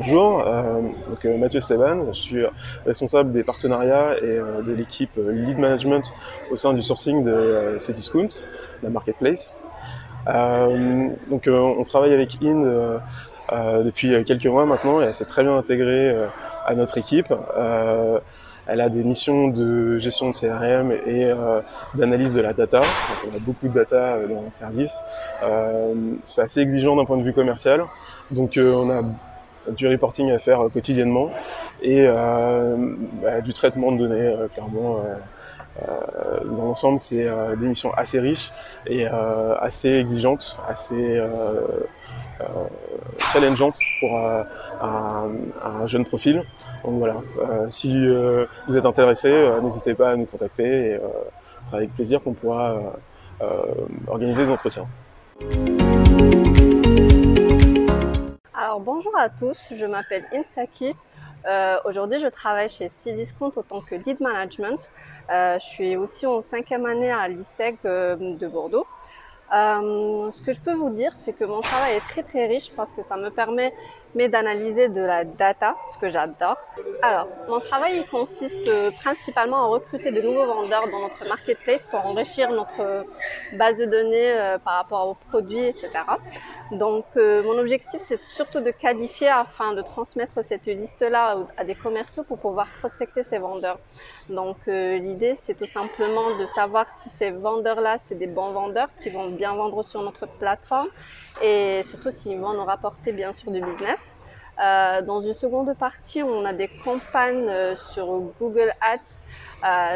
Bonjour, Mathieu Steban, je suis responsable des partenariats et de l'équipe Lead Management au sein du sourcing de Cdiscount, la marketplace. On travaille avec Inde depuis quelques mois maintenant et elle s'est très bien intégrée à notre équipe. Elle a des missions de gestion de CRM et d'analyse de la data. Donc, on a beaucoup de data dans le service. C'est assez exigeant d'un point de vue commercial. Donc on a du reporting à faire quotidiennement et du traitement de données, clairement. Dans l'ensemble, c'est des missions assez riches et assez exigeantes, assez challengeantes pour un jeune profil. Donc voilà, si vous êtes intéressé, n'hésitez pas à nous contacter et ce sera avec plaisir qu'on pourra organiser des entretiens. Alors bonjour à tous, je m'appelle Inde Saki. Aujourd'hui je travaille chez Cdiscount en tant que lead management. Je suis aussi en 5e année à l'ISEG de Bordeaux. Ce que je peux vous dire, c'est que mon travail est très riche parce que ça me permet d'analyser de la data, ce que j'adore. Alors, mon travail il consiste principalement à recruter de nouveaux vendeurs dans notre marketplace pour enrichir notre base de données par rapport aux produits, etc. Donc, mon objectif, c'est surtout de qualifier afin de transmettre cette liste-là à des commerciaux pour pouvoir prospecter ces vendeurs. Donc, l'idée, c'est tout simplement de savoir si ces vendeurs-là, c'est des bons vendeurs qui vont bien vendre sur notre plateforme et surtout s'ils vont nous rapporter bien sûr du business. Dans une seconde partie, on a des campagnes sur Google Ads.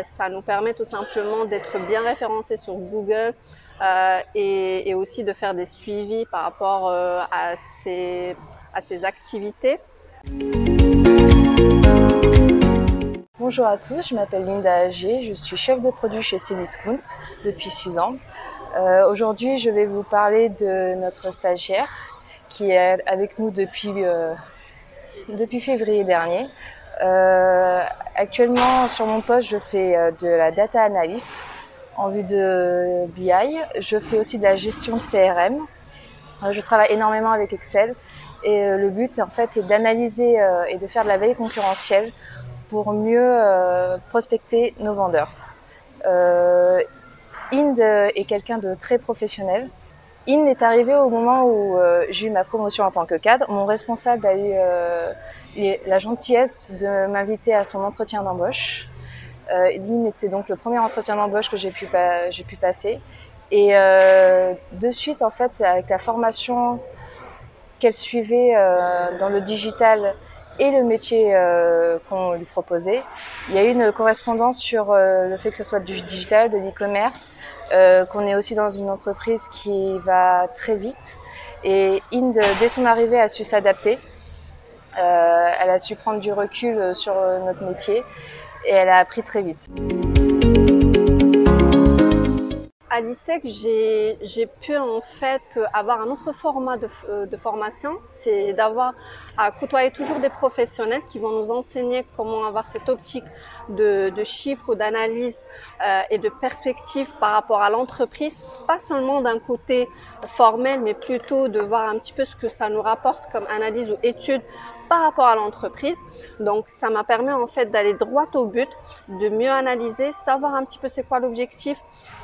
Ça nous permet tout simplement d'être bien référencés sur Google et aussi de faire des suivis par rapport à ces activités. Bonjour à tous, je m'appelle Linda Agé, je suis chef de produit chez Cdiscount depuis 6 ans. Aujourd'hui, je vais vous parler de notre stagiaire qui est avec nous depuis février dernier. Actuellement, sur mon poste, je fais de la data analyst en vue de BI. Je fais aussi de la gestion de CRM. Je travaille énormément avec Excel et le but, en fait, est d'analyser et de faire de la veille concurrentielle pour mieux prospecter nos vendeurs. Inde est quelqu'un de très professionnel. Inde est arrivé au moment où j'ai eu ma promotion en tant que cadre. Mon responsable a eu la gentillesse de m'inviter à son entretien d'embauche. Inde était donc le premier entretien d'embauche que j'ai pu passer. Et de suite, en fait, avec la formation qu'elle suivait dans le digital et le métier qu'on lui proposait, il y a eu une correspondance sur le fait que ce soit du digital, de l'e-commerce, qu'on est aussi dans une entreprise qui va très vite. Et Inde, dès son arrivée, a su s'adapter. Elle a su prendre du recul sur notre métier et elle a appris très vite. À l'ISEG, j'ai pu en fait avoir un autre format de formation, c'est d'avoir à côtoyer toujours des professionnels qui vont nous enseigner comment avoir cette optique de chiffres, d'analyse et de perspective par rapport à l'entreprise, pas seulement d'un côté formel, mais plutôt de voir un petit peu ce que ça nous rapporte comme analyse ou étude par rapport à l'entreprise. Donc ça m'a permis en fait d'aller droit au but, de mieux analyser, savoir un petit peu c'est quoi l'objectif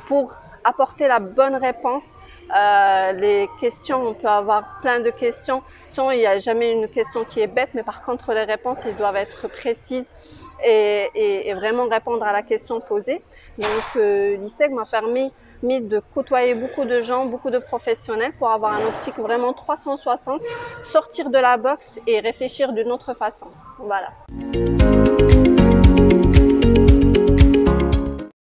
pour apporter la bonne réponse. Les questions, on peut avoir plein de questions. Il n'y a jamais une question qui est bête, mais par contre les réponses, elles doivent être précises et vraiment répondre à la question posée. Donc l'ISEG m'a permis de côtoyer beaucoup de gens, beaucoup de professionnels pour avoir un optique vraiment 360, sortir de la box et réfléchir d'une autre façon. Voilà.